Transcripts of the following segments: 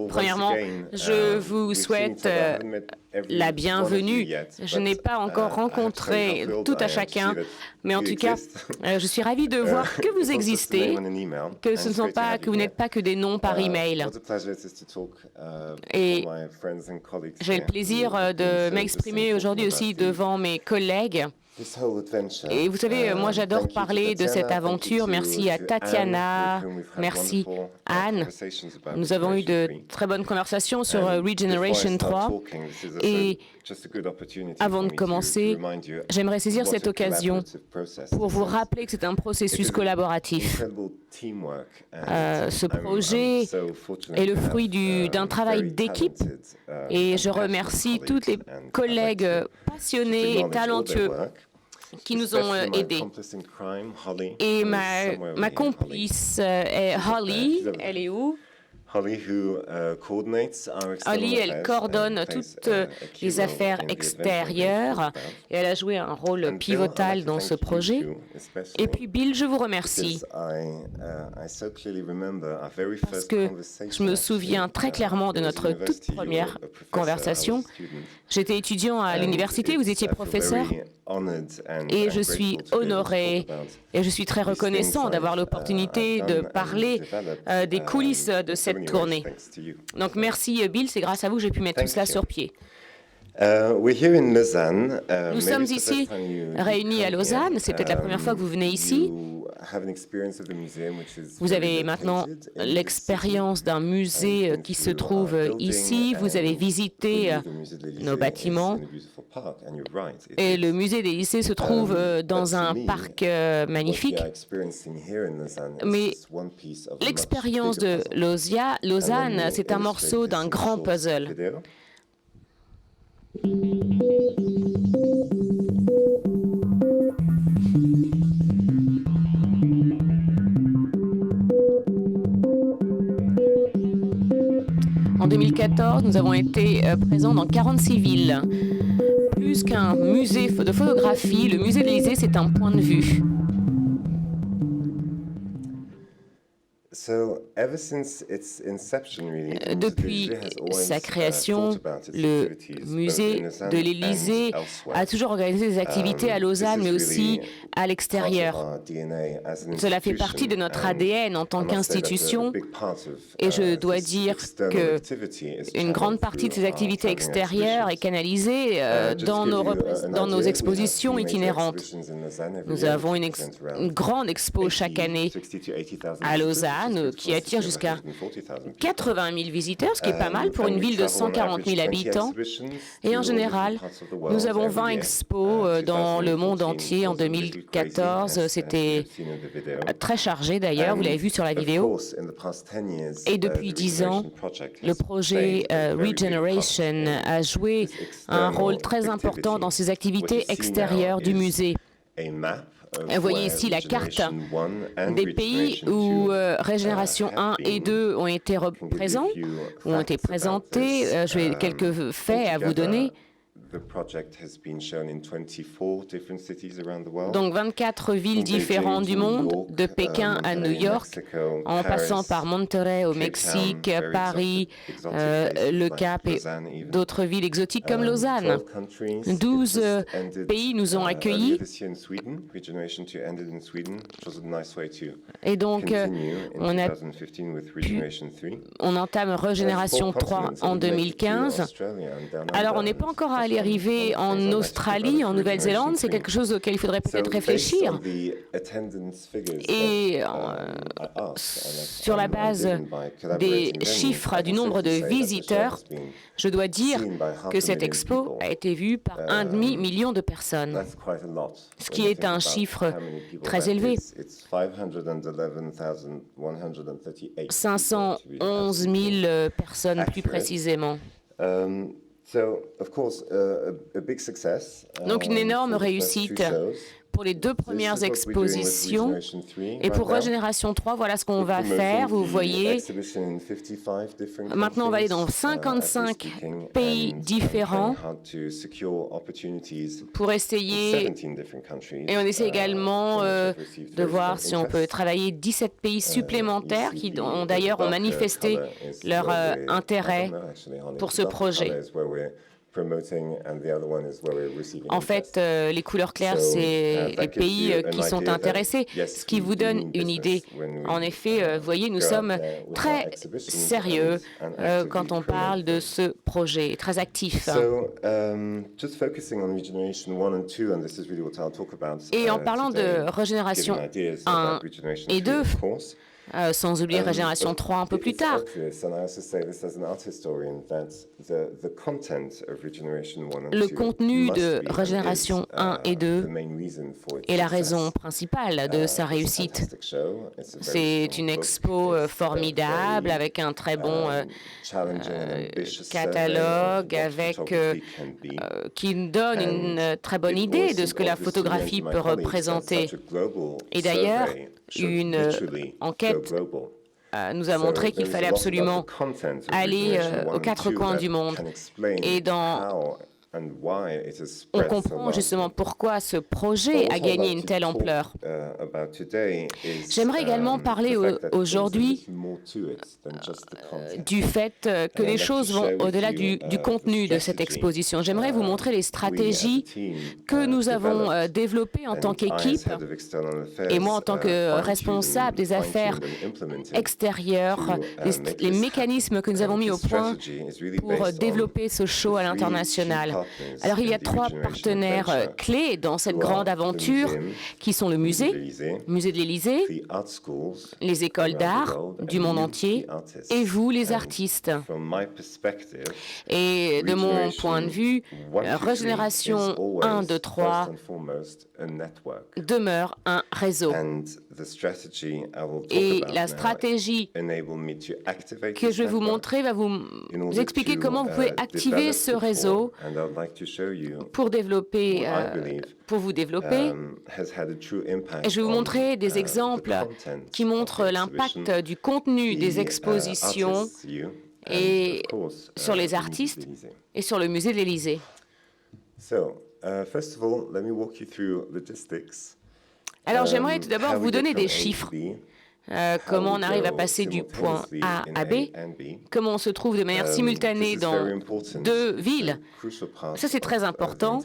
Premièrement, je vous souhaite la bienvenue. Je n'ai pas encore rencontré tout à chacun, mais en tout cas, je suis ravie de voir que vous existez, que vous n'êtes pas que des noms par email. Et j'ai le plaisir de m'exprimer aujourd'hui aussi devant mes collègues. Et vous savez, moi j'adore parler de cette aventure. Merci à Tatiana, merci Anne. Nous avons eu de très bonnes conversations sur Regeneration 3. Et avant de commencer, j'aimerais saisir cette occasion pour vous rappeler que c'est un processus collaboratif. Ce projet est le fruit d'un travail d'équipe et je remercie tous les collègues passionnés et talentueux qui nous ont aidés. Et ma complice est Holly. Elle est où? Holly, elle coordonne toutes les affaires extérieures et elle a joué un rôle pivotal dans ce projet. Et puis Bill, je vous remercie parce que je me souviens très clairement de notre toute première conversation. J'étais étudiant à l'université, vous étiez professeur. Et je suis honoré et je suis très reconnaissant d'avoir l'opportunité de parler des coulisses de cette tournée. Donc merci Bill, c'est grâce à vous que j'ai pu mettre tout cela sur pied. Nous sommes ici réunis à Lausanne, c'est peut-être la première fois que vous venez ici. Vous avez maintenant l'expérience d'un musée qui se trouve ici. Vous avez visité nos bâtiments. Et le musée des lycées se trouve dans un parc magnifique. Mais l'expérience de Lausanne, c'est un morceau d'un grand puzzle. En 2014, nous avons été présents dans 46 villes. Plus qu'un musée de photographie, le musée de l'Élysée, c'est un point de vue. Depuis sa création, le musée de l'Élysée a toujours organisé des activités à Lausanne, mais aussi à l'extérieur. Cela fait partie de notre ADN en tant qu'institution, et je dois dire qu'une grande partie de ces activités extérieures est canalisée dans nos expositions itinérantes. Nous avons une grande expo chaque année à Lausanne, qui attire jusqu'à 80 000 visiteurs, ce qui est pas mal pour une ville de 140 000 habitants. Et en général, nous avons 20 expos dans le monde entier. En 2014, c'était très chargé d'ailleurs, vous l'avez vu sur la vidéo. Et depuis 10 ans, le projet Regeneration a joué un rôle très important dans ces activités extérieures du musée. Vous voyez ici la carte des pays où Régénération 1 et 2 ont été présentés. J'ai quelques faits à vous donner. Donc 24 villes différentes du monde, de Pékin à New York, en passant par Monterrey au Mexique, Paris, Le Cap et d'autres villes exotiques comme Lausanne. 12 pays nous ont accueillis. Et donc, on entame Régénération 3 en 2015. Alors, on n'est pas encore arrivé en Australie, en Nouvelle-Zélande, c'est quelque chose auquel il faudrait peut-être réfléchir. Et sur la base des chiffres du nombre de visiteurs, je dois dire que cette expo a été vue par 1,5 million de personnes, ce qui est un chiffre très élevé. 511 000 personnes plus précisément. Donc une énorme réussite pour les 2 premières expositions. Et pour Regénération 3, voilà ce qu'on va faire. Vous voyez, maintenant on va aller dans 55 pays différents pour essayer, et on essaie également de voir si on peut travailler 17 pays supplémentaires qui ont d'ailleurs manifesté leur intérêt pour ce projet. En fait, les couleurs claires, c'est les pays qui sont intéressés, ce qui vous donne une idée. En effet, vous voyez, nous sommes très sérieux quand on parle de ce projet, très actifs. Et en parlant de Régénération 1 et 2, sans oublier Régénération 3 un peu plus tard. Le contenu de Régénération 1 et 2 est la raison principale de sa réussite. C'est une expo formidable avec un très bon catalogue, qui nous donne une très bonne idée de ce que la photographie peut représenter. Et d'ailleurs, une enquête nous a montré qu'il fallait absolument aller aux 4 coins du monde. Et on comprend justement pourquoi ce projet a gagné une telle ampleur. J'aimerais également parler aujourd'hui du fait que les choses vont au-delà du contenu de cette exposition. J'aimerais vous montrer les stratégies que nous avons développées en tant qu'équipe et moi en tant que responsable des affaires extérieures, les mécanismes que nous avons mis au point pour développer ce show à l'international. Alors, il y a 3 partenaires clés dans cette grande aventure qui sont le musée de l'Élysée, les écoles d'art du monde entier et vous, les artistes. Et de mon point de vue, Régénération 1, 2, 3 demeure un réseau. Et la stratégie que je vais vous montrer va vous expliquer comment vous pouvez activer ce réseau pour vous développer. Et je vais vous montrer des exemples qui montrent l'impact du contenu des expositions et sur les artistes et sur le musée de l'Élysée. Alors, j'aimerais tout d'abord vous donner des chiffres. Comment on arrive à passer du point A à B, comment on se trouve de manière simultanée dans 2 villes. Ça, c'est très important.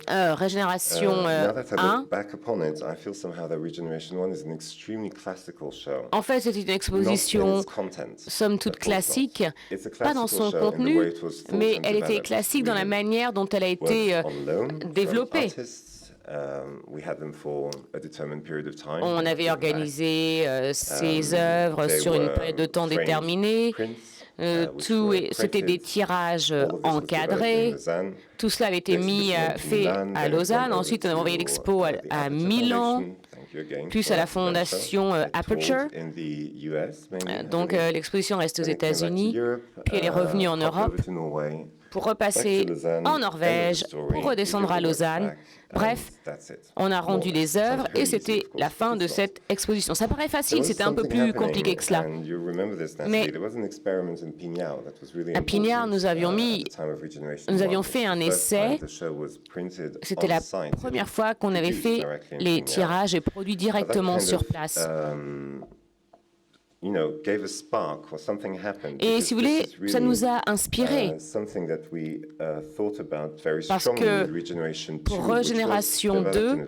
Régénération 1. En fait, c'est une exposition, somme toute classique, pas dans son contenu, mais elle était classique dans la manière dont elle a été développée. On avait organisé ces œuvres sur une période de temps déterminée. C'était des tirages encadrés. Tout cela avait été fait à Lausanne. Ensuite, on a envoyé l'expo à Milan, plus à la fondation Aperture. Donc, l'exposition reste aux États-Unis, puis elle est revenue en Europe pour repasser en Norvège, pour redescendre à Lausanne. Bref, on a rendu les œuvres et c'était la fin de cette exposition. Ça paraît facile, c'était un peu plus compliqué que cela. Mais à Pignard, nous avions fait un essai. C'était la première fois qu'on avait fait les tirages et produits directement sur place. Et si vous voulez, ça nous a inspiré parce que pour Régénération 2,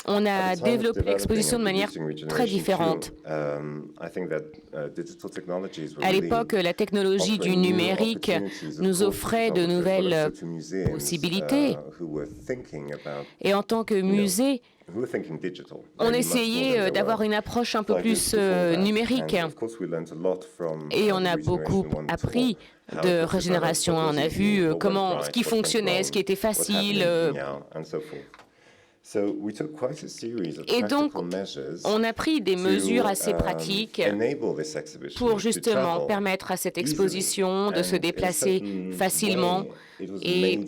on a développé l'exposition de manière très différente. À l'époque, la technologie du numérique nous offrait de nouvelles possibilités. Et en tant que musée, on essayait d'avoir une approche un peu plus numérique. Et on a beaucoup appris de Régénération 1. On a vu ce qui fonctionnait, ce qui était facile. Et donc, on a pris des mesures assez pratiques pour justement permettre à cette exposition de se déplacer facilement Et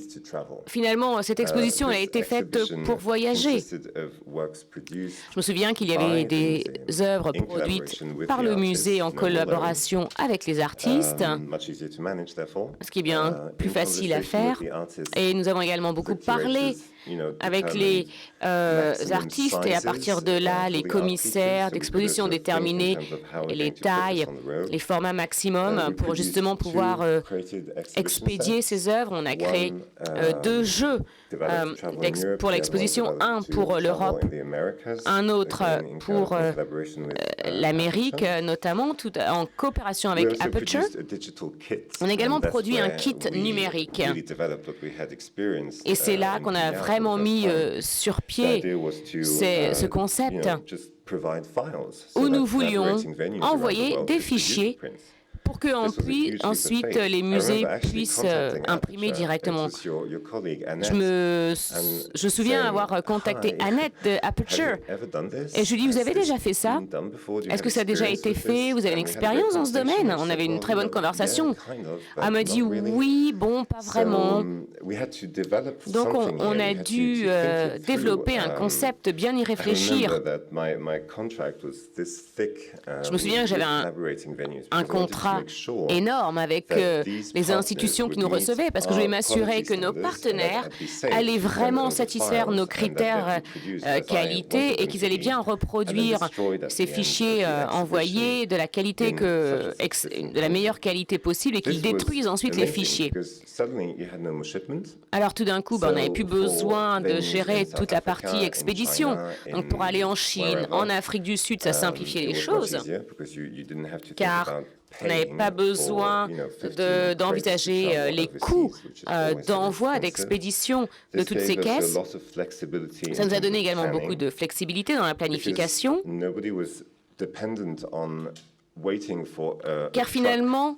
finalement, cette exposition a été faite pour voyager. Je me souviens qu'il y avait des œuvres produites par le musée en collaboration avec les artistes, ce qui est bien plus facile à faire. Et nous avons également beaucoup parlé avec les artistes et à partir de là, les commissaires d'exposition déterminaient les tailles, les formats maximum pour justement pouvoir expédier ces œuvres. On a créé 2 jeux pour l'exposition, un pour l'Europe, un autre pour l'Amérique, notamment tout en coopération avec Aperture. On a également produit un kit numérique. Et c'est là qu'on a vraiment mis sur pied ce concept où nous voulions envoyer des fichiers pour que ensuite les musées puissent imprimer directement. Je me souviens avoir contacté Annette de Aperture et je lui ai dit, vous avez déjà fait ça? Est-ce que ça a déjà été fait? Vous avez une expérience dans ce domaine? On avait une très bonne conversation. Elle m'a dit, oui, bon, pas vraiment. Donc on a dû développer un concept, bien y réfléchir. Je me souviens que j'avais un contrat énorme avec les institutions qui nous recevaient parce que je voulais m'assurer que nos partenaires allaient vraiment satisfaire nos critères qualité et qu'ils allaient bien reproduire ces fichiers envoyés de la qualité de la meilleure qualité possible et qu'ils détruisent ensuite les fichiers. Alors tout d'un coup, on n'avait plus besoin de gérer toute la partie expédition. Donc pour aller en Chine, en Afrique du Sud, ça simplifiait les choses car on n'avait pas besoin d'envisager les coûts d'envoi, d'expédition de toutes ces caisses. Ça nous a donné également beaucoup de flexibilité dans la planification. Car finalement,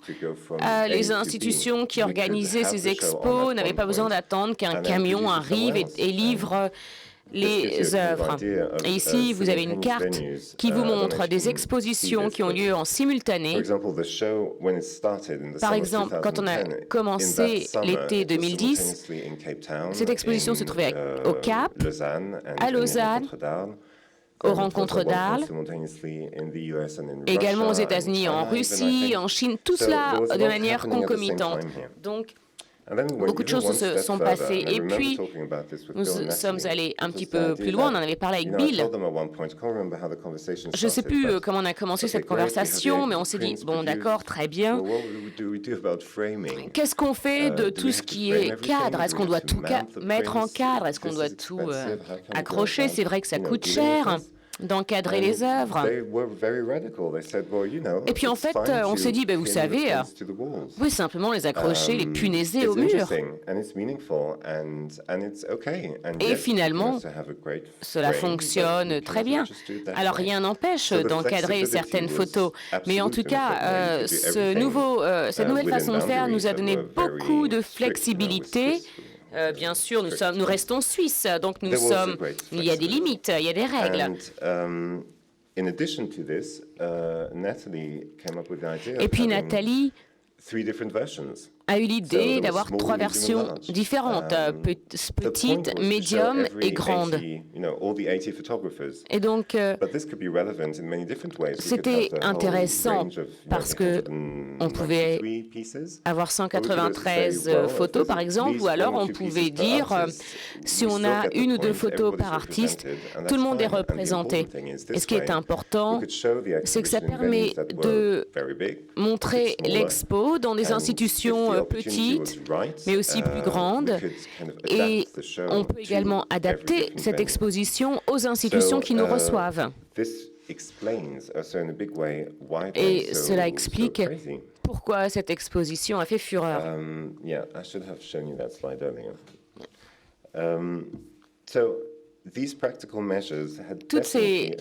les institutions qui organisaient ces expos n'avaient pas besoin d'attendre qu'un camion arrive et livre les œuvres. Et ici, vous avez une carte qui vous montre des expositions qui ont lieu en simultané. Par exemple, quand on a commencé l'été 2010, cette exposition se trouvait au Cap, à Lausanne, aux rencontres d'Arles, également aux États-Unis, en Russie, en Chine, tout cela de manière concomitante. Donc, beaucoup de choses se sont passées. Et puis, nous sommes allés un petit peu plus loin. On en avait parlé avec Bill. Je ne sais plus comment on a commencé cette conversation, mais on s'est dit, bon, d'accord, très bien. Qu'est-ce qu'on fait de tout ce qui est cadre? Est-ce qu'on doit tout mettre en cadre? Est-ce qu'on doit tout accrocher? C'est vrai que ça coûte cher d'encadrer les œuvres. Et puis en fait, on s'est dit, vous savez, vous pouvez simplement les accrocher, les punaiser au mur. Et finalement, cela fonctionne très bien. Alors rien n'empêche d'encadrer certaines photos, mais en tout cas, cette nouvelle façon de faire nous a donné beaucoup de flexibilité. Bien sûr, nous restons suisses, donc il y a des limites, il y a des règles. Et puis Nathalie a eu l'idée d'avoir 3 versions différentes, petite, médium et grande. Et donc, c'était intéressant parce qu'on pouvait avoir 193 photos, par exemple, ou alors on pouvait dire, si on a 1 ou 2 photos par artiste, tout le monde est représenté. Et ce qui est important, c'est que ça permet de montrer l'expo dans des institutions petites, mais aussi plus grandes. Et on peut également adapter cette exposition aux institutions qui nous reçoivent. Et cela explique pourquoi cette exposition a fait fureur. Toutes ces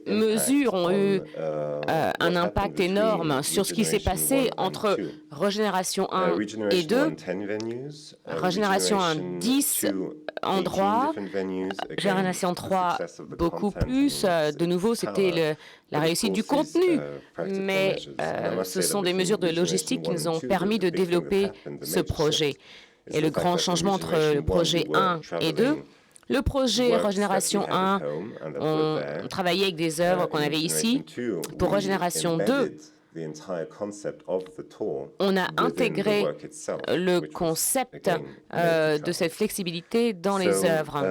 mesures ont eu un impact énorme sur ce qui s'est passé entre Régénération 1 et 2. Régénération 1, 10 endroits. Régénération 3, beaucoup plus. De nouveau, c'était la réussite du contenu. Mais ce sont des mesures de logistique qui nous ont permis de développer ce projet. et le grand changement entre le projet 1 et 2. Le projet Régénération 1, on travaillait avec des œuvres qu'on avait ici. Pour Régénération 2, on a intégré le concept de cette flexibilité dans les œuvres.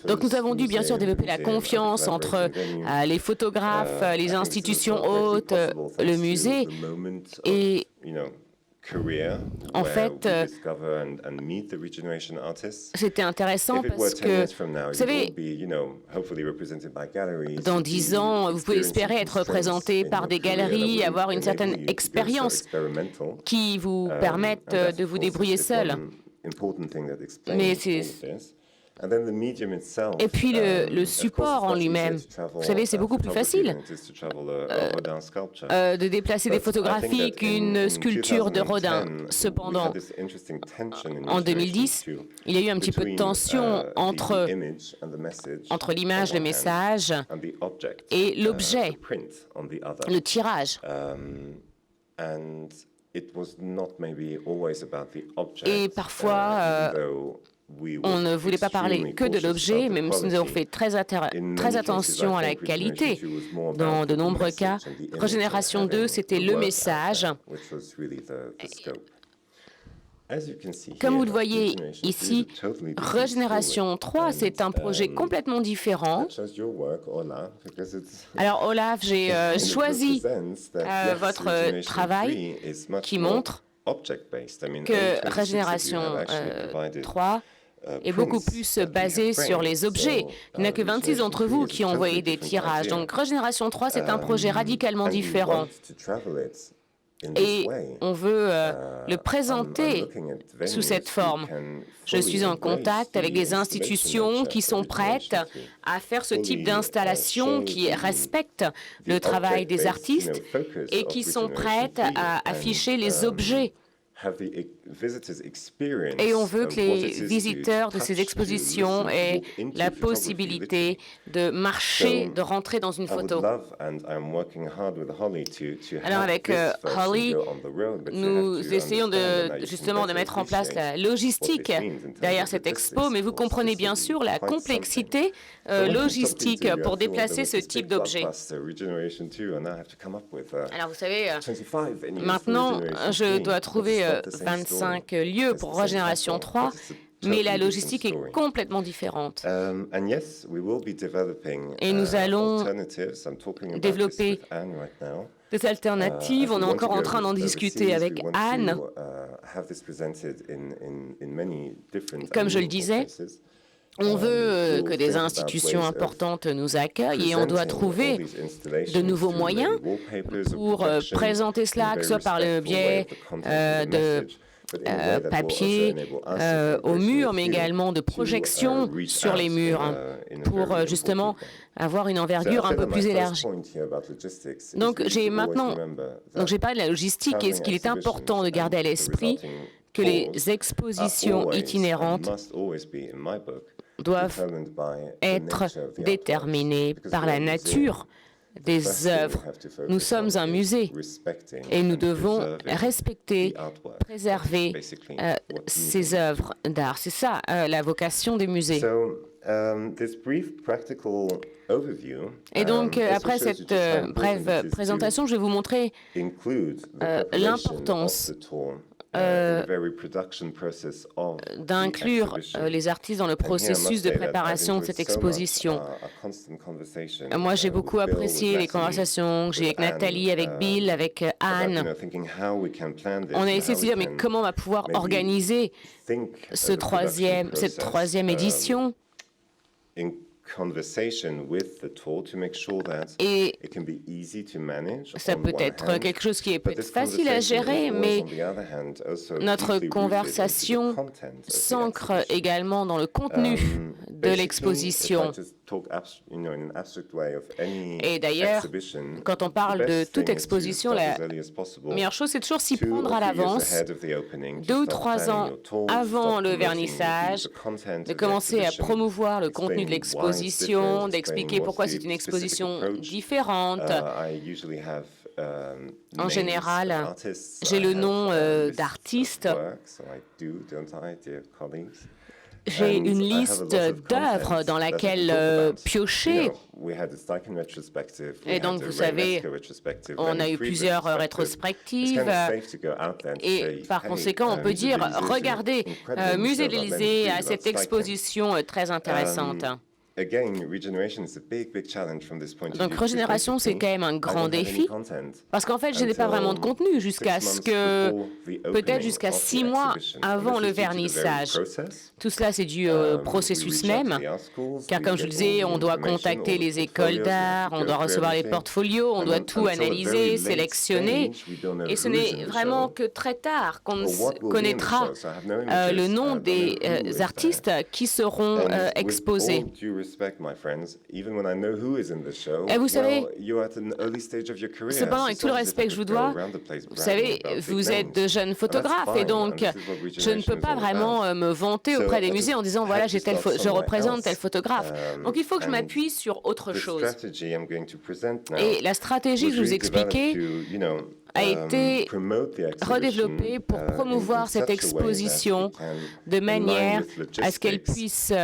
Donc nous avons dû bien sûr développer la confiance entre les photographes, les institutions hôtes, le musée et en fait, c'était intéressant parce que, vous savez, dans 10 ans, vous pouvez espérer être représenté par des galeries, avoir une certaine expérience qui vous permette de vous débrouiller seul. Mais et puis le support en lui-même. Vous savez, c'est beaucoup plus facile de déplacer des photographies qu'une sculpture de Rodin. Cependant, en 2010, il y a eu un petit peu de tension entre l'image, le message et l'objet, le tirage. Et parfois, on ne voulait pas parler que de l'objet, même si nous avons fait très attention à la qualité. Dans de nombreux cas, Régénération 2, c'était le message. Comme vous le voyez ici, Régénération 3, c'est un projet complètement différent. Alors Olaf, j'ai choisi votre travail qui montre que Régénération 3 est beaucoup plus basé sur les objets. Il n'y a que 26 d'entre vous qui ont envoyé des tirages. Donc Régénération 3, c'est un projet radicalement différent. Et on veut le présenter sous cette forme. Je suis en contact avec des institutions qui sont prêtes à faire ce type d'installation qui respecte le travail des artistes et qui sont prêtes à afficher les objets. Et on veut que les visiteurs de ces expositions aient la possibilité de marcher, de rentrer dans une photo. Alors avec Holly, nous essayons justement de mettre en place la logistique derrière cette expo, mais vous comprenez bien sûr la complexité logistique pour déplacer ce type d'objet. Alors vous savez, maintenant je dois trouver 25 lieux pour Régénération 3, mais la logistique est complètement différente. Et nous allons développer des alternatives. On est encore en train d'en discuter avec Anne. Comme je le disais, on veut que des institutions importantes nous accueillent et on doit trouver de nouveaux moyens pour présenter cela, que ce soit par le biais de papier au mur, mais également de projections sur les murs pour justement avoir une envergure un peu plus élargie. Donc j'ai parlé de la logistique et ce qu'il est important de garder à l'esprit que les expositions itinérantes doivent être déterminées par la nature des œuvres. Nous sommes un musée et nous devons respecter, préserver ces œuvres d'art. C'est ça la vocation des musées. Et donc, après cette brève présentation, je vais vous montrer l'importance d'inclure les artistes dans le processus de préparation de cette exposition. Moi, j'ai beaucoup apprécié les conversations que j'ai avec Nathalie, avec Bill, avec Anne. On a essayé de se dire, mais comment on va pouvoir organiser cette troisième édition? Et ça peut être quelque chose qui est peut-être facile à gérer, mais notre conversation s'ancre également dans le contenu de l'exposition. Et d'ailleurs, quand on parle de toute exposition, la meilleure chose, c'est toujours s'y prendre à l'avance, 2 ou 3 ans avant le vernissage, de commencer à promouvoir le contenu de l'exposition, d'expliquer pourquoi c'est une exposition différente. En général, j'ai le nom d'artiste. J'ai une liste d'œuvres dans laquelle piocher. Et donc, vous savez, on a eu plusieurs rétrospectives. Et par conséquent, on peut dire, regardez, Musée de l'Élysée a cette exposition très intéressante. Donc, régénération, c'est quand même un grand défi, parce qu'en fait, je n'ai pas vraiment de contenu jusqu'à ce que, peut-être jusqu'à 6 mois avant le vernissage. Tout cela, c'est dû au processus même, car comme je le disais, on doit contacter les écoles d'art, on doit recevoir les portfolios, on doit tout analyser, sélectionner, et ce n'est vraiment que très tard qu'on connaîtra le nom des artistes qui seront exposés. Et vous savez, cependant, avec tout le respect que je vous dois, vous savez, vous êtes de jeunes photographes et donc je ne peux pas vraiment me vanter auprès des musées en disant voilà, je représente tel photographe. Donc il faut que je m'appuie sur autre chose. Et la stratégie que je vous expliquais a été redéveloppée pour promouvoir cette exposition de manière à ce qu'elle puisse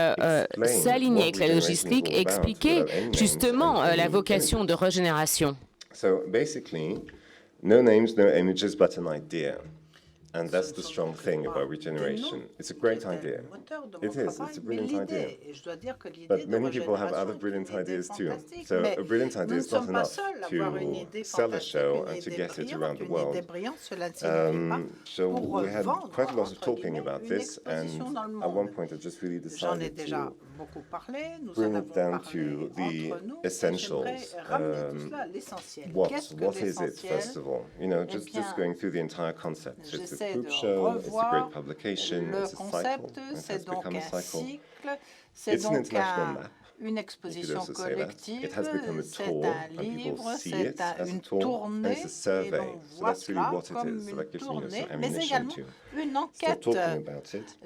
s'aligner avec la logistique et expliquer justement la vocation de régénération. So basically, no names, no images, but an idea. And that's the strong thing about regeneration. It's a great idea. It is. It's a brilliant idea. But many people have other brilliant ideas too. So a brilliant idea is not enough to sell a show and to get it around the world. So we had quite a lot of talking about this, and at one point I just really decided to bring it down to the essentials. What is it, first of all? You know, just going through the entire concept. It's a group show, it's a great publication, it's a cycle, it has become a cycle. It's an international map. Une exposition collective, c'est un livre, c'est une tournée, et l'on voit cela comme une tournée, mais également une enquête.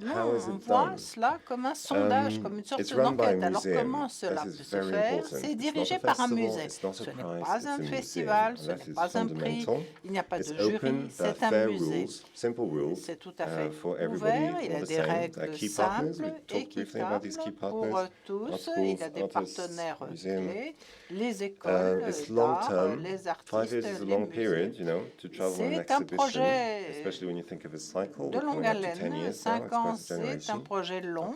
Non, on voit cela comme un sondage, comme une sorte d'enquête. Alors comment cela peut se faire? C'est dirigé par un musée. Ce n'est pas un festival, ce n'est pas un prix, il n'y a pas de jury, c'est un musée. C'est tout à fait ouvert, il y a des règles simples, équitables pour tous. Il y a des partenaires clés, les écoles d'art, les artistes, les musées. C'est un projet de longue haleine, 5 ans, c'est un projet long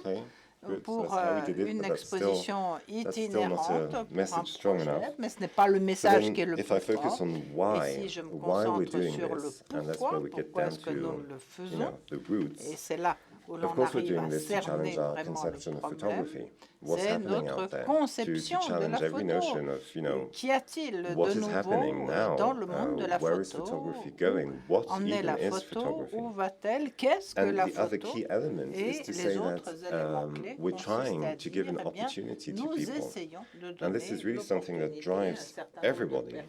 pour une exposition itinérante, pour un projet, mais ce n'est pas le message qui est le plus fort. Et si je me concentre sur le pourquoi est-ce que nous le faisons, et c'est là où l'on arrive à cerner vraiment le problème, c'est notre conception de la photo. Qu'y a-t-il de nouveau dans le monde de la photo? Où en est la photo? Où va-t-elle? Qu'est-ce que la photo? Et les autres éléments clés consistent à dire, eh bien, nous essayons de donner l'opportunité à un certain nombre de personnes.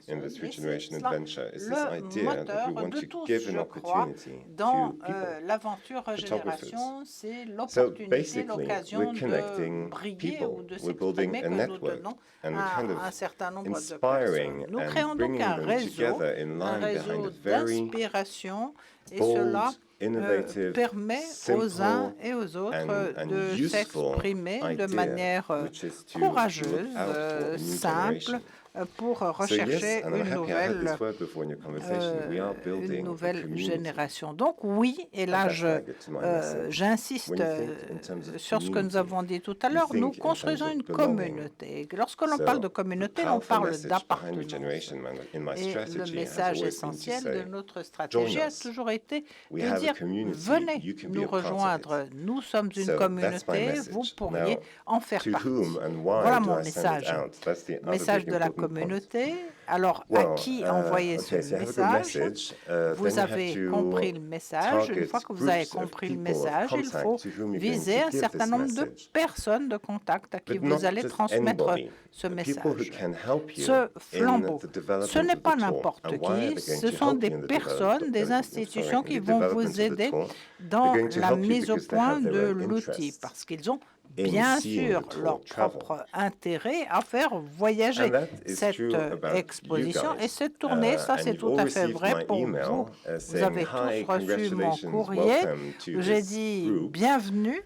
Et c'est cela le moteur de tout, je crois, dans l'aventure régénération, c'est l'opportunité, l'occasion de briller ou de s'exprimer que nous donnons à un certain nombre de personnes. Nous créons donc un réseau d'inspiration et cela permet aux uns et aux autres de s'exprimer de manière courageuse, simple, pour rechercher une nouvelle génération. Donc oui, et là j'insiste sur ce que nous avons dit tout à l'heure, nous construisons une communauté. Lorsque l'on parle de communauté, on parle d'appartenance. Et le message essentiel de notre stratégie a toujours été de dire, venez nous rejoindre, nous sommes une communauté, vous pourriez en faire partie. Voilà mon message. Message de la communauté. Alors, à qui envoyer ce message? Vous avez compris le message. Une fois que vous avez compris le message, il faut viser un certain nombre de personnes de contact à qui vous allez transmettre ce message. Ce flambeau, ce n'est pas n'importe qui, ce sont des personnes, des institutions qui vont vous aider dans la mise au point de l'outil, parce qu'ils ont bien sûr leur propre intérêt à faire voyager cette exposition et cette tournée. Ça, c'est tout à fait vrai pour vous. Vous avez tous reçu mon courrier. J'ai dit bienvenue.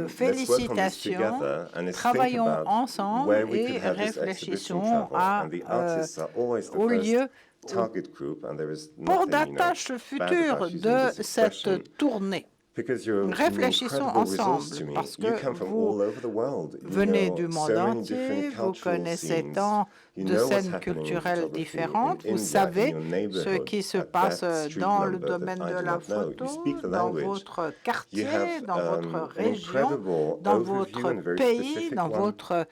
Félicitations, travaillons ensemble et réfléchissons au lieu port d'attache futur de cette tournée. Réfléchissons ensemble parce que vous venez du monde entier, vous connaissez tant de scènes culturelles différentes, vous savez ce qui se passe dans le domaine de la photo, dans votre quartier, dans votre région, dans votre pays, dans votre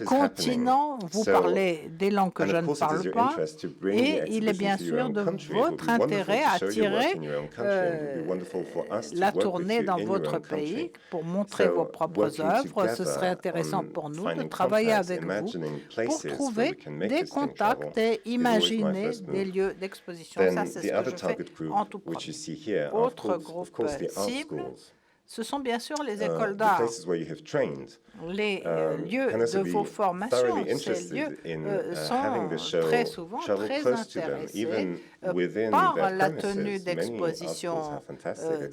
continent. Vous parlez des langues que je ne parle pas et il est bien sûr de votre intérêt à attirer la tournée dans votre pays pour montrer vos propres œuvres. Ce serait intéressant pour nous de travailler avec vous pour trouver des contacts et imaginer des lieux d'exposition. Ça, c'est ce que je fais en tout premier. Autre groupe cible, ce sont bien sûr les écoles d'art. Les lieux de vos formations, ces lieux sont très souvent très intéressés par la tenue d'expositions.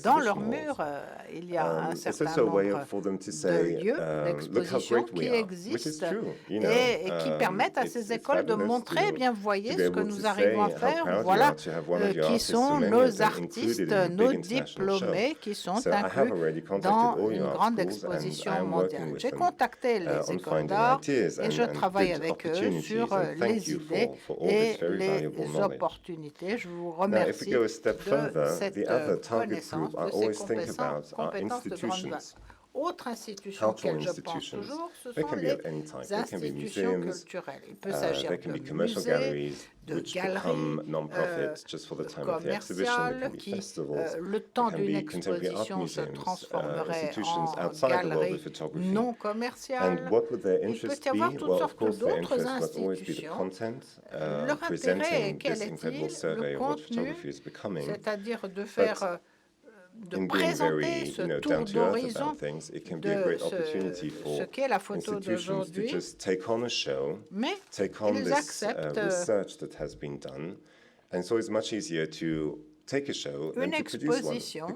Dans leurs murs, il y a un certain nombre de lieux d'exposition qui existent et qui permettent à ces écoles de montrer, eh bien, voyez ce que nous arrivons à faire, voilà qui sont nos artistes, nos diplômés qui sont inclus dans une grande exposition mondiale. J'ai contacté les écoles d'art et je travaille avec eux sur les idées et les opportunités. Je vous remercie de cette connaissance, de ces compétences de grande valeur. Autre institution auxquelles je pense toujours, ce sont les institutions culturelles. Il peut s'agir de musées, de galeries commerciales qui, le temps d'une exposition, se transformeraient en galeries non commerciales. Il peut y avoir toutes sortes d'autres institutions. Leur intérêt, quel est-il? Le contenu, c'est-à-dire de faire de présenter ce tour d'horizon de ce qu'est la photo d'aujourd'hui, mais ils acceptent une exposition.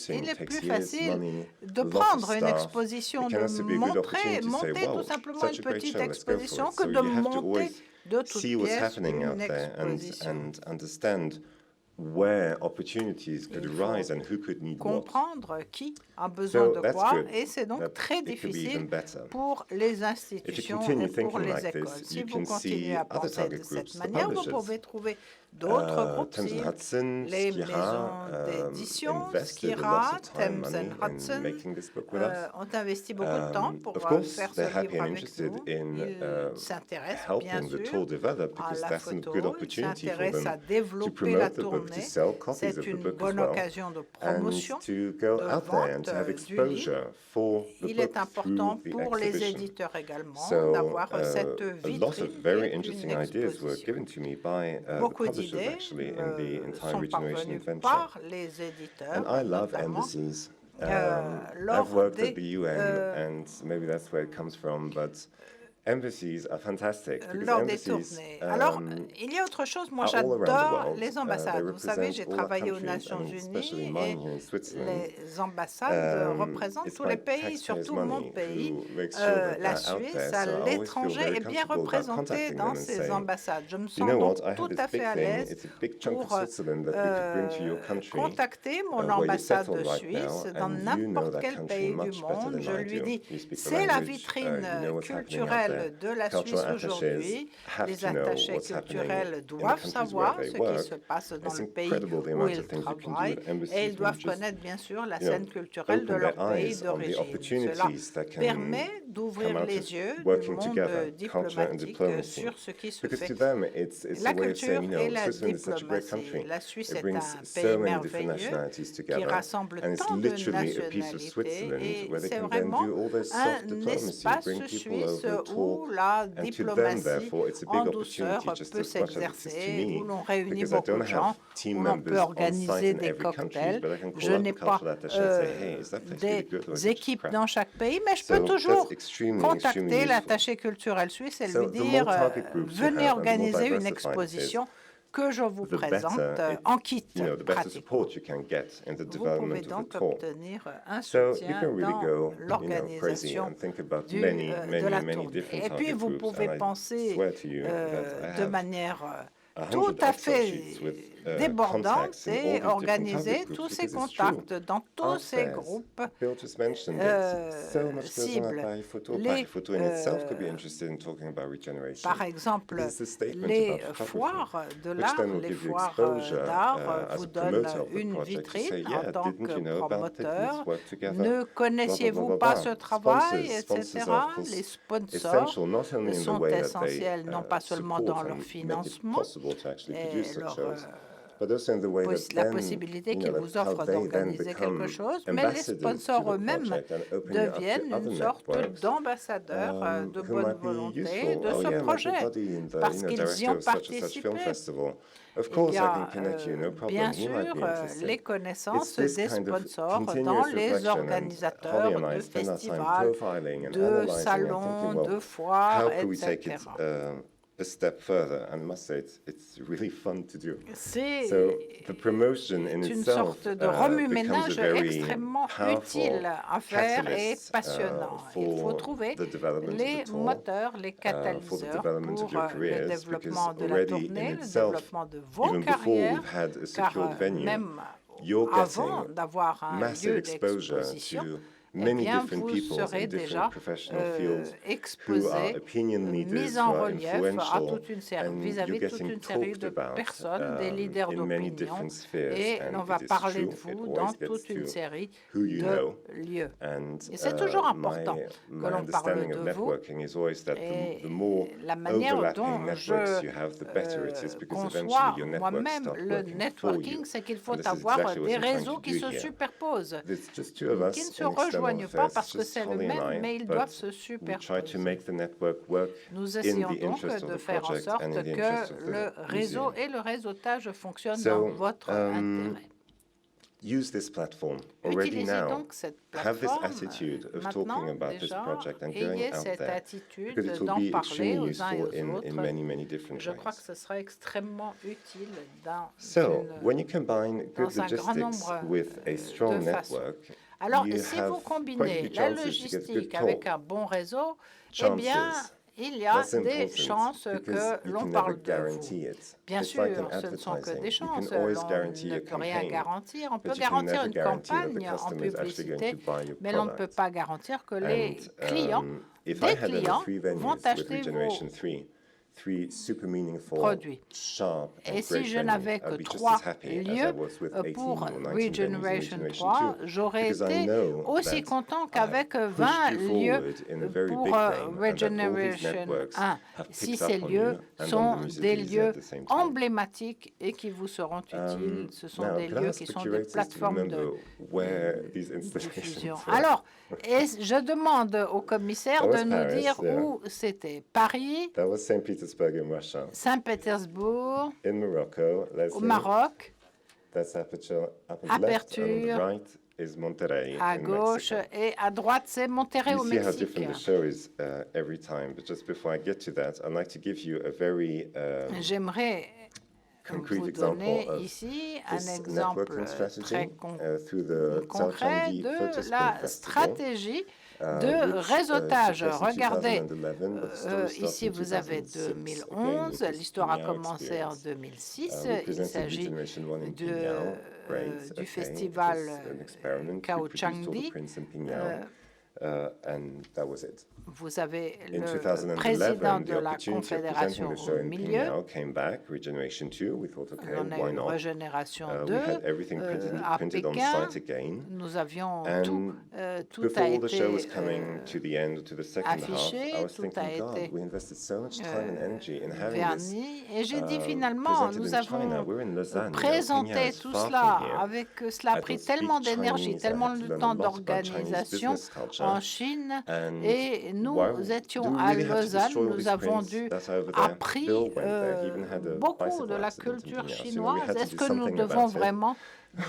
Il est plus facile de prendre une exposition, de monter tout simplement une petite exposition que de monter de toutes pièces une exposition. Comprendre qui a besoin de quoi, et c'est donc très difficile pour les institutions et pour les écoles. Si vous continuez à penser de cette manière, vous pouvez trouver d'autres groupes cibles, les maisons d'édition, Skira, Thames Hudson, ont investi beaucoup de temps pour faire ce livre avec nous. Ils s'intéressent bien sûr à la photo, ils s'intéressent à développer la tournée. C'est une bonne occasion de promotion, de vente du livre. Il est important pour les éditeurs également d'avoir cette vitrine d'une exposition. Beaucoup d'idées sont parvenues par les éditeurs, notamment lors des lors des tournées. Alors, il y a autre chose, moi j'adore les ambassades. Vous savez, j'ai travaillé aux Nations Unies et les ambassades représentent tous les pays, surtout mon pays, la Suisse, à l'étranger, est bien représenté dans ces ambassades. Je me sens donc tout à fait à l'aise pour contacter mon ambassade de Suisse dans n'importe quel pays du monde. Je lui dis, c'est la vitrine culturelle de la Suisse aujourd'hui. Les attachés culturels doivent savoir ce qui se passe dans le pays où ils travaillent et ils doivent connaître bien sûr la scène culturelle de leur pays d'origine. Cela permet d'ouvrir les yeux du monde diplomatique sur ce qui se fait. La culture et la diplomatie. La Suisse est un pays merveilleux qui rassemble tant de nationalités et c'est vraiment un espace suisse où où la diplomatie en douceur peut s'exercer, où l'on réunit beaucoup de gens, où l'on peut organiser des cocktails. Je n'ai pas des équipes dans chaque pays, mais je peux toujours contacter l'attaché culturel suisse et lui dire venez organiser une exposition que je vous présente en kit pratique. Vous pouvez donc obtenir un soutien dans l'organisation de la tournée. Et puis, vous pouvez penser de manière tout à fait débordante et organiser tous ces contacts dans tous ces groupes cibles. Par exemple, les foires de l'art, les foires d'art vous donnent une vitrine en tant que promoteur. Ne connaissiez-vous pas ce travail, etc. Les sponsors sont essentiels, non pas seulement dans leur financement, et la possibilité qu'ils vous offrent d'organiser quelque chose, mais les sponsors eux-mêmes deviennent une sorte d'ambassadeurs de bonne volonté de ce projet, parce qu'ils y ont participé. Il y a bien sûr les connaissances des sponsors dans les organisateurs de festivals, de salons, de foires, etc. A step further, and I must say it's really fun to do. C'est une sorte de remue-ménage extrêmement utile à faire et passionnant. Il faut trouver les moteurs, les catalyseurs pour le développement de la tournée, le développement de vos carrières, car même avant d'avoir un lieu d'exposition, eh bien, vous serez déjà exposé, mis en relief à toute une série, vis-à-vis toute une série de personnes, des leaders d'opinion, et on va parler de vous dans toute une série de lieux. Et c'est toujours important que l'on parle de vous, et la manière dont je conçois moi-même le networking, c'est qu'il faut avoir des réseaux qui se superposent, qui ne se rejoignent pas parce que c'est le même, mais ils doivent se superposer. Nous essayons donc de faire en sorte que le réseau et le réseautage fonctionnent dans votre intérêt. Use this platform already now. Have this attitude of talking about this project and going out there, because it will be extremely useful in many different ways. Je crois que ce sera extrêmement utile So, when you combine good logistics with a strong network, alors, si vous combinez la logistique avec un bon réseau, eh bien, il y a des chances que l'on parle de vous. Bien sûr, ce ne sont que des chances, on ne peut rien garantir. On peut garantir une campagne en publicité, mais l'on ne peut pas garantir que les clients, des clients, vont acheter vos produits. Et si je n'avais que 3 lieux pour Regeneration 3, j'aurais été aussi content qu'avec 20 lieux pour Regeneration 1, si ces lieux sont des lieux emblématiques et qui vous seront utiles. Ce sont des lieux qui sont des plateformes de diffusion. Alors, je demande au commissaire de nous dire où c'était. Paris, Saint-Pétersbourg, au Maroc, Aperture, à gauche, et à droite, c'est Monterrey au Mexique. J'aimerais vous donner ici un exemple très concret de la stratégie de réseautage. Regardez, ici vous avez 2011, l'histoire a commencé en 2006, il s'agit du festival Kaohsiung. Vous avez le président de la Confédération au milieu. On a eu Régénération 2 à Pékin. Nous avions tout a été affiché, tout a été verni. Et j'ai dit finalement, nous avons présenté tout cela cela a pris tellement d'énergie, tellement de temps d'organisation. en Chine et nous étions à Lausanne. Nous avons dû appris beaucoup de la culture chinoise. Est-ce que nous devons vraiment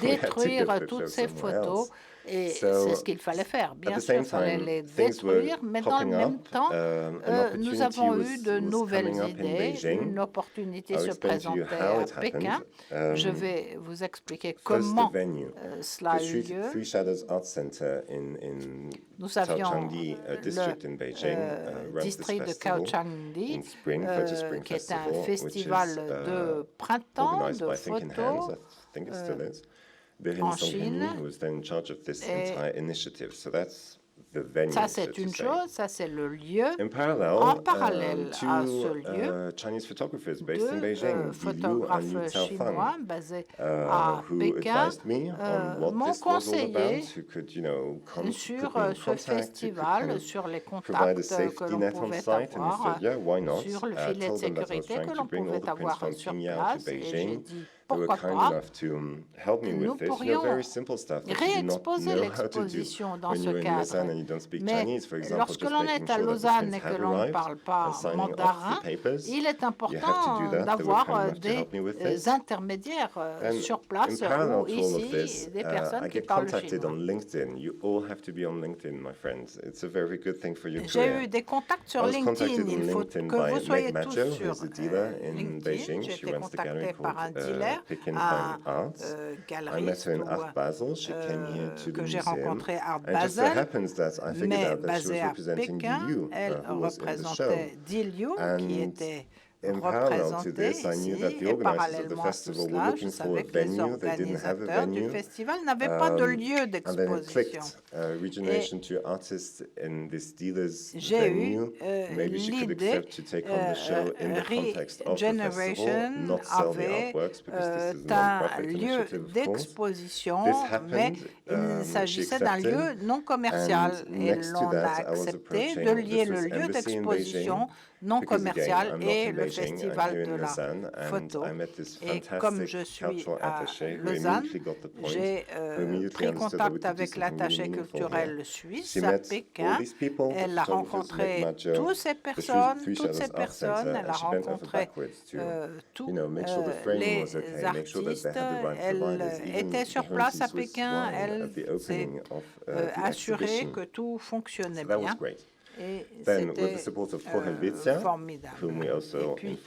détruire toutes ces photos? Et c'est ce qu'il fallait faire. Bien sûr, il fallait les détruire, mais dans le même temps, nous avons eu de nouvelles idées. Une opportunité se présentait à Pékin. Je vais vous expliquer comment cela a eu lieu. Nous avions le district de Kaohsiungli, qui est un festival de printemps de photos en Chine. Et ça, c'est une chose, ça, c'est le lieu. En parallèle à ce lieu, deux photographes chinois basés à Pékin m'ont conseillé sur ce festival, sur les contacts que l'on pouvait avoir, sur le filet de sécurité que l'on pouvait avoir sur place. Et j'ai dit, pourquoi pas, nous pourrions réexposer l'exposition dans ce cadre. Mais lorsque l'on est à Lausanne et que l'on ne parle pas mandarin, il est important d'avoir des intermédiaires sur place ou ici, des personnes qui parlent chinois. J'ai eu des contacts sur LinkedIn. Il faut que vous soyez tous sur LinkedIn. J'ai été contacté par un dealer, un galeriste que j'ai rencontré à Basel, mais basé à Pékin. Elle représentait Di Liu, qui était représenté ici, et parallèlement à tout cela, je savais que les organisateurs du festival n'avaient pas de lieu d'exposition. J'ai eu l'idée, Regeneration avait un lieu d'exposition, mais il s'agissait d'un lieu non commercial, et l'on a accepté de lier le lieu d'exposition non commercial et le festival de la photo. Et comme je suis à Lausanne, j'ai pris contact avec l'attaché culturel suisse à Pékin. Elle a rencontré toutes ces personnes, elle a rencontré tous les artistes. Elle était sur place à Pékin, elle s'est assurée que tout fonctionnait bien. Et c'était formidable. Et puis,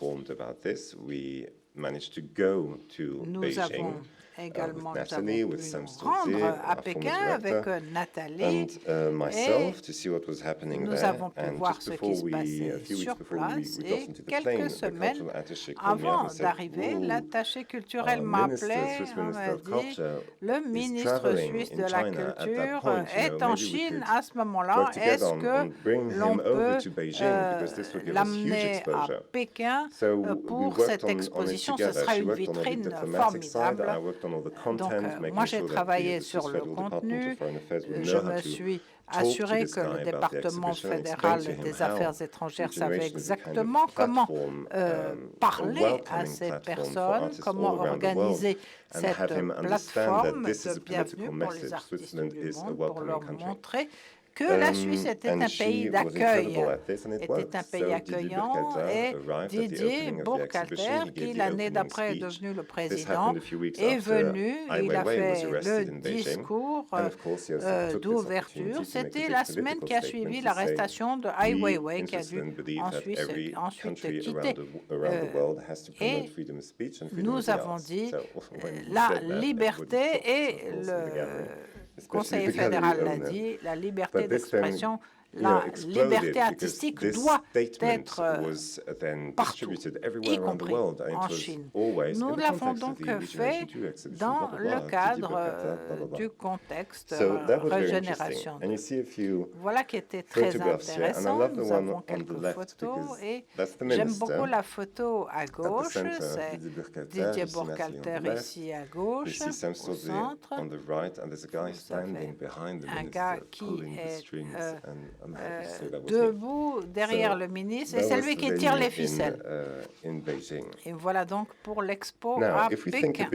nous avons également pu nous rendre à Pékin avec Nathalie et nous avons pu voir ce qui se passait sur place. Et quelques semaines avant d'arriver, l'attaché culturel m'a appelé, m'a dit, le ministre suisse de la Culture est en Chine à ce moment-là. Est-ce que l'on peut l'amener à Pékin pour cette exposition? Ce sera une vitrine formidable. Donc, moi, j'ai travaillé sur le contenu. Je me suis assuré que le département fédéral des affaires étrangères savait exactement comment parler à ces personnes, comment organiser cette plateforme de bienvenue pour les artistes du monde, pour leur montrer que la Suisse était un pays d'accueil, était un pays accueillant, et Didier Burkhalter, qui l'année d'après est devenu le président, est venu, il a fait le discours d'ouverture. C'était la semaine qui a suivi l'arrestation de Ai Weiwei, qui a dû ensuite quitter. Et nous avons dit la liberté et le conseiller fédéral l'a dit, la liberté d'expression, la liberté artistique doit être partout, y compris en Chine. Nous l'avons donc fait dans le cadre du contexte Régénération. Voilà qui était très intéressant. Nous avons quelques photos et j'aime beaucoup la photo à gauche. C'est Didier Burkhalter ici à gauche, au centre. Vous avez un gars qui est debout derrière le ministre, et c'est lui qui tire les ficelles. Et voilà donc pour l'Expo à Pékin.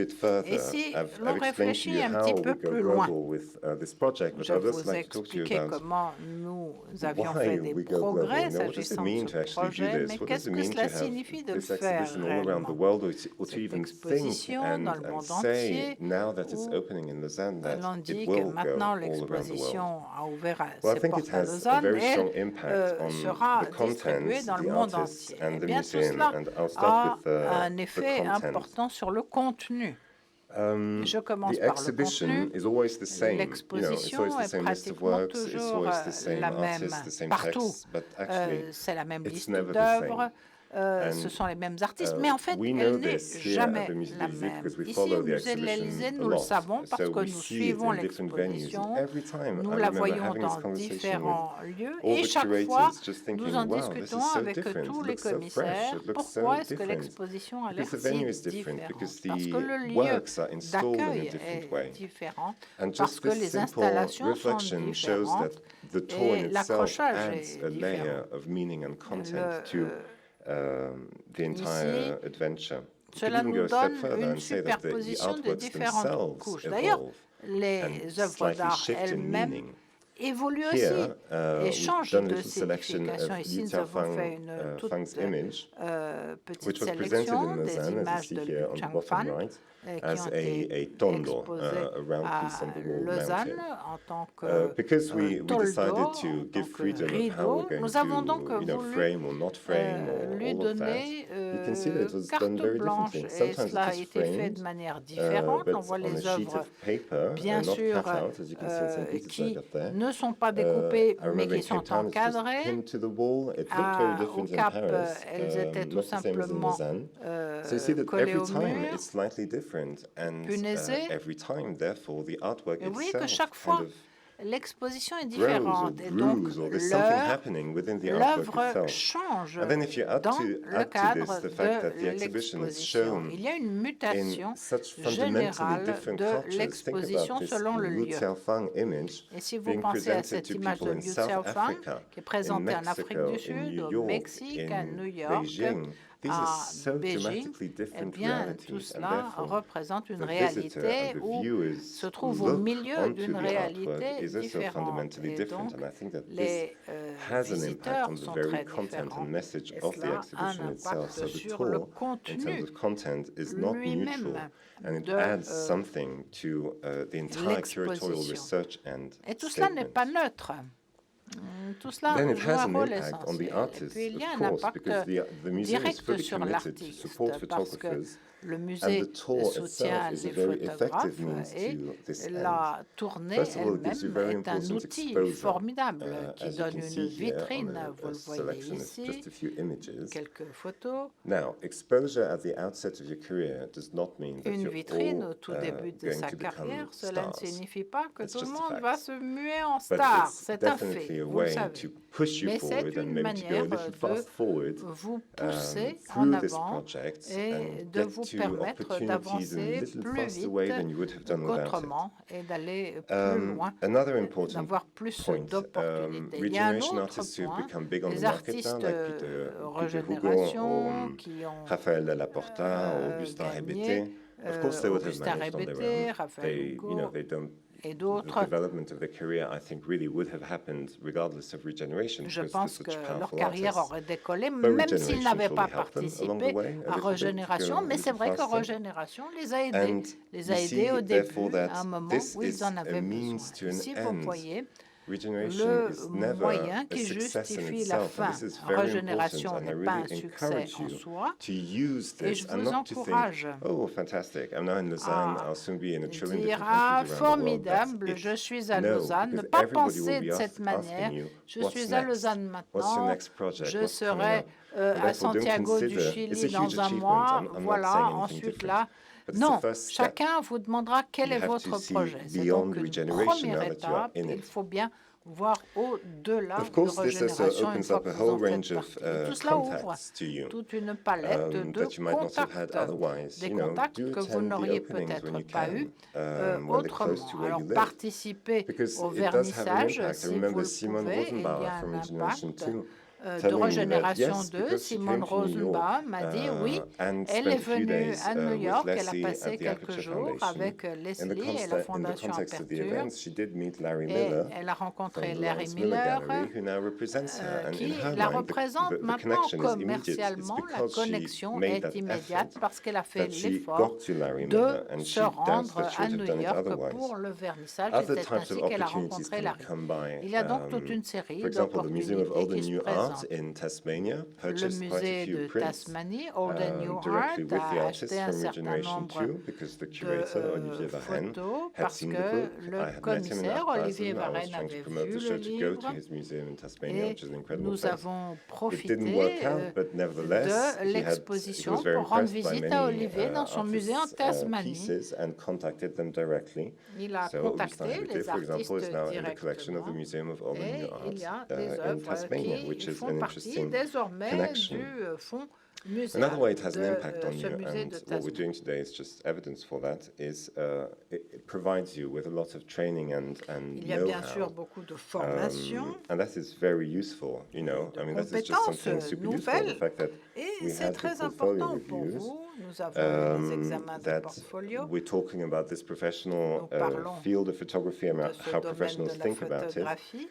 Et si l'on réfléchit un petit peu plus loin, je vous ai expliqué comment nous avions fait des progrès s'agissant de ce projet, mais qu'est-ce que cela signifie de le faire réellement? Cette exposition dans le monde entier, où l'on dit que maintenant l'exposition a ouvert ses portes à Lausanne et elle sera distribuée dans le monde entier. Eh bien, tout cela a un effet important sur le contenu. Je commence par le contenu. L'exposition est pratiquement toujours la même partout. C'est la même liste d'œuvres. Ce sont les mêmes artistes, mais en fait, elle n'est jamais la même. Ici, au musée de l'Élysée, nous le savons parce que nous suivons l'exposition, nous la voyons dans différents lieux, et chaque fois, nous en discutons avec tous les commissaires. Pourquoi est-ce que l'exposition a l'air si différente? Parce que le lieu d'accueil est différent, parce que les installations sont différentes, et l'accrochage est différent. Cela nous donne une superposition de différentes couches. D'ailleurs, les œuvres d'art elles-mêmes évoluent aussi et changent de signification. Ici, nous avons fait une toute petite sélection des images de Liu Changfan qui ont été exposées à Lausanne en tant que toldo, rideau. Nous avons donc voulu lui donner carte blanche, et cela a été fait de manière différente. On voit les œuvres, bien sûr, qui ne sont pas découpées, mais qui sont encadrées. Au cap, elles étaient tout simplement collées au mur, punaisées. Et vous voyez que chaque fois, l'exposition est différente, et donc l'œuvre change dans le cadre de l'exposition. Il y a une mutation générale de l'exposition selon le lieu. Et si vous pensez à cette image de Liu Xiaofang, qui est présentée en Afrique du Sud, au Mexique, à New York, à Beijing, eh bien, tout cela représente une réalité ou se trouve au milieu d'une réalité différente. Et donc, les visiteurs sont très différents. Et cela a un impact sur le contenu lui-même de l'exposition. Et tout cela n'est pas neutre. Tout cela joue un rôle essentiel. Et puis, il y a un impact direct sur l'artiste, parce que le musée soutient les photographes et la tournée elle-même est un outil formidable qui donne une vitrine. Vous le voyez ici, quelques photos. Une vitrine au tout début de sa carrière, cela ne signifie pas que tout le monde va se muer en star. C'est un fait, vous le savez. Mais c'est une manière de vous pousser en avant et de vous permettre d'avancer plus vite qu'autrement et d'aller plus loin, d'avoir plus d'opportunités. Il y a un autre point, les artistes régénération qui ont gagné, Augustin Rébété, Raphaël Hugo et d'autres. Je pense que leur carrière aurait décollé même s'ils n'avaient pas participé à Régénération, mais c'est vrai que Régénération les a aidés au début, à un moment où ils en avaient besoin. Ici, vous voyez le moyen qui justifie la fin. Régénération n'est pas un succès en soi, et je vous encourage à dire « Ah, formidable, je suis à Lausanne », ne pas penser de cette manière « Je suis à Lausanne maintenant, je serai à Santiago du Chili dans un mois, voilà, ensuite là ». Non, chacun vous demandera quel est votre projet. C'est donc une première étape. Il faut bien voire au-delà de régénération une fois que vous en faites partie. Tout cela ouvre toute une palette de contacts, des contacts que vous n'auriez peut-être pas eu autrement. Alors participez au vernissage si vous le pouvez, il y a un impact de régénération 2, Simone Rosenbaum m'a dit oui, elle est venue à New York, elle a passé quelques jours avec Leslie et la Fondation Aperture, et elle a rencontré Larry Miller, qui la représente maintenant commercialement. La connexion est immédiate parce qu'elle a fait l'effort de se rendre à New York pour le vernissage, et c'est ainsi qu'elle a rencontré Larry. Il y a donc toute une série d'opportunités qui se présentent. Le musée de Tasmanie, Old and New Art, a acheté un certain nombre de photos parce que le commissaire Olivier Varenne avait vu le livre et nous avons profité de l'exposition pour rendre visite à Olivier dans son musée en Tasmanie. Il a contacté les artistes directement et il y a des œuvres qui font partie désormais du fonds muséal Another way it has an de impact on ce you, musée and de what we're Tasmanie. doing today is just evidence for that, is it provides you with a lot of training and Il y a bien sûr know-how. beaucoup de formations And that is very useful, you know. I mean, that is just something super useful. The fact that et we c'est had the très portfolio important pour reviews, vous. Nous avons les examens de that portfolio. we're talking about this professional Nous parlons field of photography and de ce how domaine professionals de la think about it. photographie.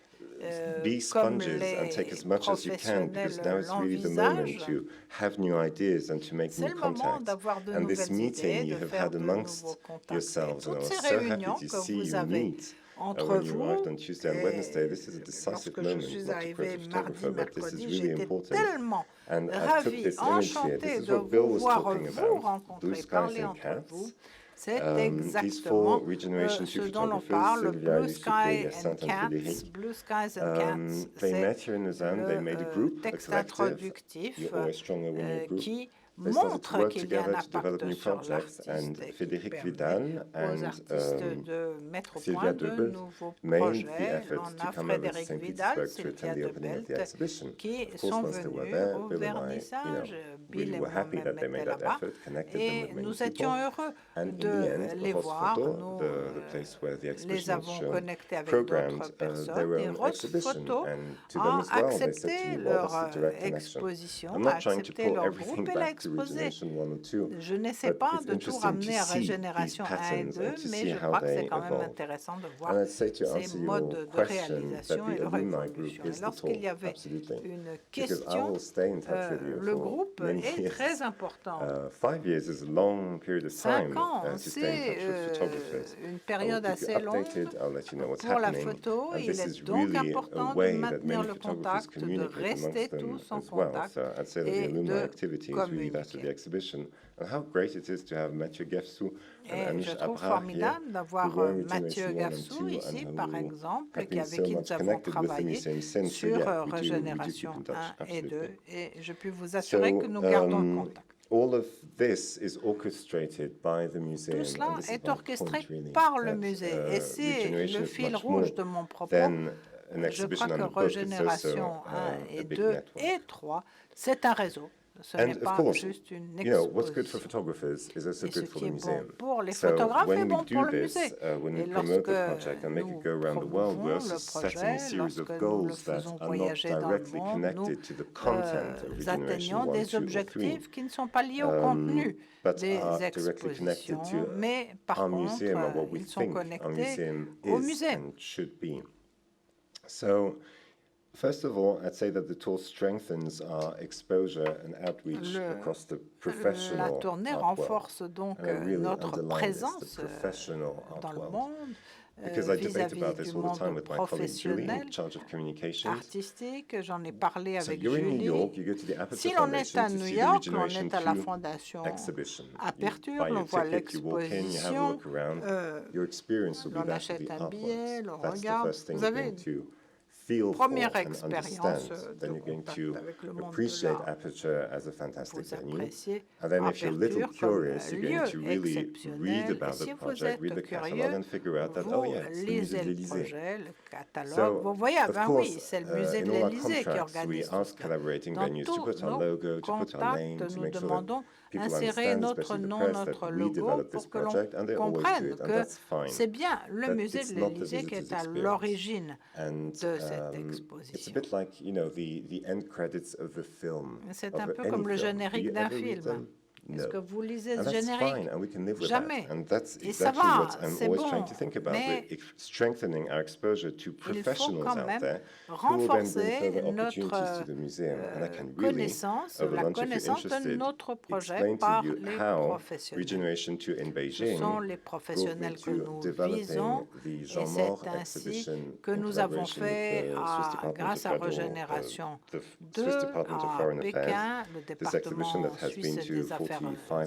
Be Comme sponges and take as les much as you can, because now it's really the moment l'envisagent, to have new ideas and to make c'est new le moment contacts. d'avoir de And this nouvelles meeting idées, you de have faire had de amongst nouveaux contacts. yourselves, and I Toutes was ces so happy réunions to que see vous you avez meet entre when you vous, arrived on Tuesday and Wednesday. This is a decisive lorsque je moment, suis not to arrivée quote a mardi, photographer, but this mercredi, is really j'étais important. tellement And I took ravie, this image here. enchantée This is de what Bill vous was voir talking vous about, rencontrer, blue skies parler and entre vous. cats. C'est These four exactement Regeneration 2 ce dont l'on photographers, parle, Sylvia, Blue Yusuf, Sky and Hyacinthe, and Cats. Frédéric, Blue Skies and Cats, they c'est met here in Lausanne. They made a le group, a texte collective. introductif You're always stronger when you're a group. qui They started to montre work qu'il y a un together to develop impact new sur projects, l'artiste and et qui Frédéric permet Vidal aux and artistes de mettre au Sylvia point de Dobelt nouveaux made the projets. effort On to a come over to Frédéric St. Vidal, Petersburg to Sylvia attend the opening of the Dobelt, exhibition. qui Of course, sont once they were venus there, au Bill and I, vernissage. Bill really et were happy that moi-même they made étaient that là-bas effort, connected them et with many nous people. étions heureux And in the de end, les voir. Rosphoto, Nous the place where the les exhibition was avons shown, connectés avec programmed d'autres their personnes et own exhibition, Rosphoto and to them a as well, they said to accepté me, well, leur that's the direct connection. exposition, I'm a not trying to accepté pull leur everything groupe et l'a back to exposé. Regeneration 1 or 2, Je n'essaie but pas it's de tout interesting ramener to à see Régénération these 1 et patterns 2, and to mais see je how crois que c'est they quand même evolve. intéressant de voir And I'd say to ces answer your modes de question, réalisation that et the leur alumni évolution. group Et is the lorsqu'il y talk, avait absolutely. une Because I question, will stay in touch with you le for groupe many est years. très important. 5 years is a long period of time 5 ans, to stay in touch with photographers. une I will période keep you assez longue updated. I'll let you know what's pour la happening. photo. And Il this est is donc really a important de way that maintenir many le photographers contact, de communicate rester amongst them tous en as well. contact So I'd say that the et alumni de activity is really that of the communiquer. exhibition. And how great it is to have Mathieu Gefsou and Et Anish je trouve Abrar here, formidable d'avoir who were in Mathieu Regeneration 1 and Gafsou 2 ici, and par who exemple, have been avec so qui much nous avons connected with the travaillé museum since. So sur yeah, we do keep Régénération in touch, 1 et 2. absolutely. Et je peux vous assurer que nous gardons le contact. All of this is orchestrated by the museum. Tout cela and this is est my orchestré point, really, par le that, musée. Et c'est Regeneration le is fil much rouge more de mon propos. than an Je exhibition crois que and a book. It's Régénération also 1 et a big 2 network. et 3, c'est un réseau. Ce n'est And pas of course, juste une you know, what's good for exposition. photographers is also Et ce good for qui the est bon museum. pour les So photographes est when bon we pour do le this, musée. when Et we promote the lorsque project and make nous it go around the world, we're promouvons also le setting a projet, series of lorsque nous le goals that faisons are not voyager dans le directly monde, nous connected to the content of Regeneration atteignons 1, des 2, or 3. objectifs qui ne sont pas liés au contenu but des are directly connected expositions, to mais par our contre, museum and what we ils sont think our connectés museum au is musée. and should be. So, first of all, I'd say that the tour strengthens our exposure and outreach across the professional La tournée art renforce world. donc And I really notre underline this, présence the professional art dans le world. monde. Because I debate Vis-à-vis about this du all the time monde with my colleague Julie, professionnel, in charge of communications. artistique, j'en ai parlé So avec you're in New Julie. York, you go to the Aperture Si l'on est Foundation à to New see the York, l'on Regeneration est à la 2 Fondation exhibition. You Aperture, buy l'on your voit ticket, you walk in, you have a l'exposition, look around. Your experience will be l'on that of achète the un billet, artworks. l'on That's the regarde. first thing Vous you're avez going to première expérience de contact avec le monde de l'art. Vous appréciez Aperture comme lieu exceptionnel. Et si vous êtes curieux, vous lisez le projet, le catalogue. Vous voyez, ben oui, c'est le musée de l'Élysée qui organise tout cela. Dans tous nos contacts, nous demandons insérer notre nom, notre logo, pour que l'on comprenne que c'est bien le musée de l'Élysée qui est à l'origine de cette exposition. C'est un peu comme le générique d'un film. Est-ce que vous lisez ce générique? Jamais. Et ça va, c'est bon, mais il faut quand même renforcer notre connaissance, la connaissance de notre projet par les professionnels. Ce sont les professionnels que nous visons et c'est ainsi que nous avons fait, grâce à Régénération 2, à Pékin, le département suisse des affaires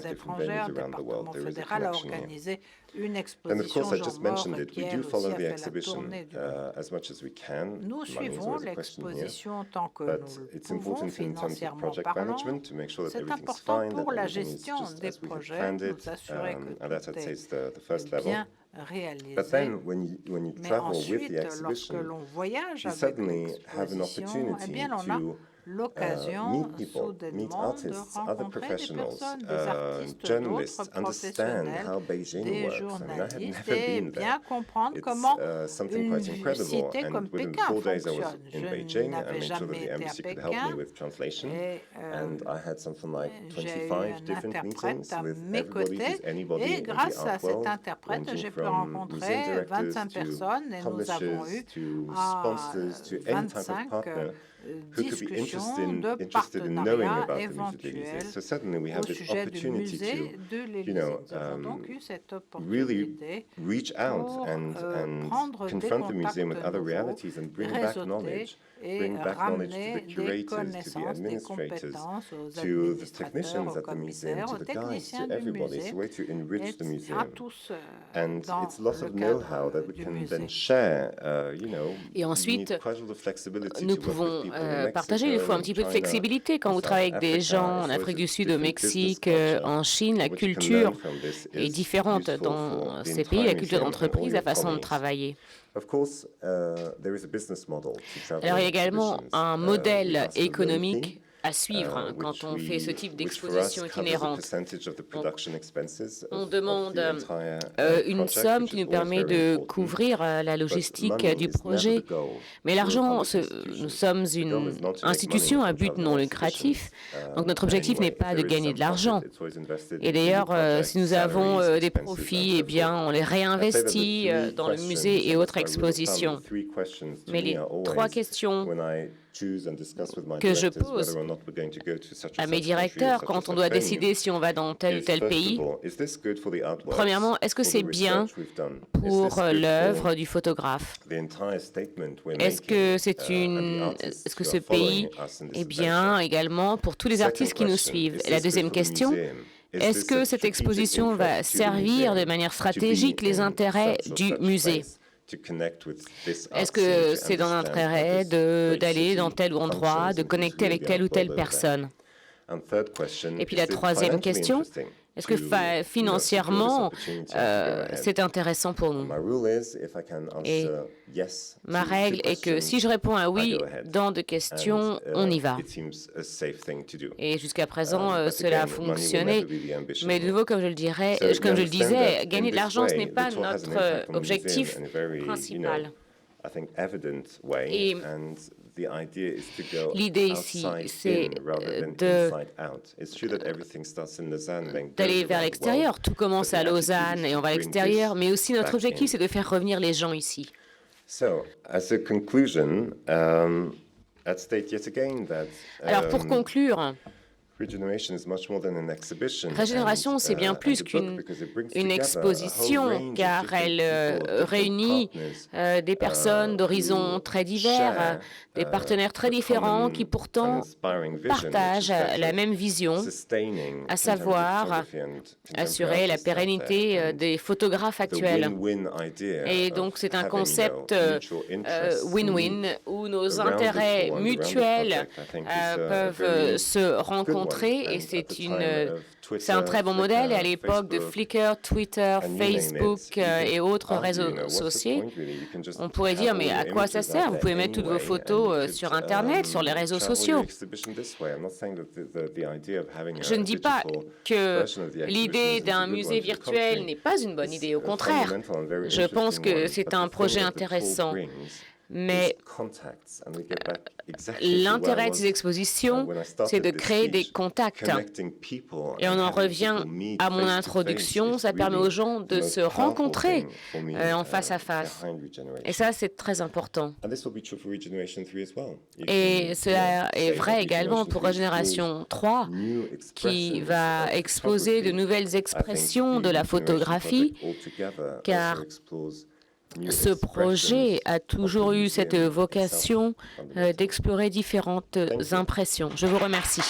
étrangères, le département fédéral a organisé une exposition Jean Maure qui elle aussi a fait la tournée du monde. Nous suivons l'exposition tant que nous le pouvons financièrement parlant. C'est important pour la gestion des projets, nous assurer que tout est bien réalisé. Mais ensuite, lorsque l'on voyage avec l'exposition, eh bien on a l'occasion soudainement de rencontrer des personnes, des artistes, d'autres professionnels, des journalistes et bien comprendre comment une cité comme Pékin fonctionne. Je n'avais jamais été à Pékin et j'ai eu un interprète à mes côtés et grâce à cet interprète, j'ai pu rencontrer 25 personnes et nous avons eu 25 discussions de partenariat éventuels au sujet du musée de l'Élysée. Nous avons donc eu cette opportunité pour prendre des contacts nouveaux, réseauter et ramener des connaissances, des compétences aux administrateurs, aux commissaires, aux techniciens du musée et à tous dans le cadre du musée. Et ensuite, nous pouvons partager. Il faut un petit peu de flexibilité quand vous travaillez avec des gens en Afrique du Sud, au Mexique, en Chine. La culture est différente dans ces pays, la culture d'entreprise, la façon de travailler. Alors, il y a également un modèle économique à suivre quand on fait ce type d'exposition itinérante. On demande une somme qui nous permet de couvrir la logistique du projet. Mais l'argent, nous sommes une institution à but non lucratif, donc notre objectif n'est pas de gagner de l'argent. Et d'ailleurs, si nous avons des profits, eh bien, on les réinvestit dans le musée et autres expositions. Mais les 3 questions que je pose à mes directeurs quand on doit décider si on va dans tel ou tel pays. Premièrement, est-ce que c'est bien pour l'œuvre du photographe? Est-ce que ce pays est bien également pour tous les artistes qui nous suivent? Et la deuxième question, est-ce que cette exposition va servir de manière stratégique les intérêts du musée? Est-ce que c'est dans l'intérêt d'aller dans tel endroit, de connecter avec telle ou telle personne? Et puis la troisième question, est-ce que financièrement, c'est intéressant pour nous? Et ma règle est que si je réponds à oui dans 2 questions, on y va. Et jusqu'à présent, cela a fonctionné. Mais de nouveau, comme je le disais, gagner de l'argent, ce n'est pas notre objectif principal. Et l'idée ici, c'est d'aller vers l'extérieur. Tout commence à Lausanne et on va à l'extérieur, mais aussi notre objectif, c'est de faire revenir les gens ici. Alors, pour conclure, Régénération, c'est bien plus qu'une exposition, car elle réunit des personnes d'horizons très divers, des partenaires très différents qui pourtant partagent la même vision, à savoir assurer la pérennité des photographes actuels. Et donc c'est un concept win-win où nos intérêts mutuels peuvent se rencontrer et c'est un très bon modèle. Et à l'époque de Flickr, Twitter, Facebook et autres réseaux sociaux, on pourrait dire, mais à quoi ça sert? Vous pouvez mettre toutes vos photos sur Internet, sur les réseaux sociaux. Je ne dis pas que l'idée d'un musée virtuel n'est pas une bonne idée, au contraire. Je pense que c'est un projet intéressant. Mais l'intérêt de ces expositions, c'est de créer des contacts. Et on en revient à mon introduction, ça permet aux gens de se rencontrer en face à face. Et ça, c'est très important. Et cela est vrai également pour Régénération 3, qui va exposer de nouvelles expressions de la photographie, car ce projet a toujours eu cette vocation d'explorer différentes impressions. Je vous remercie.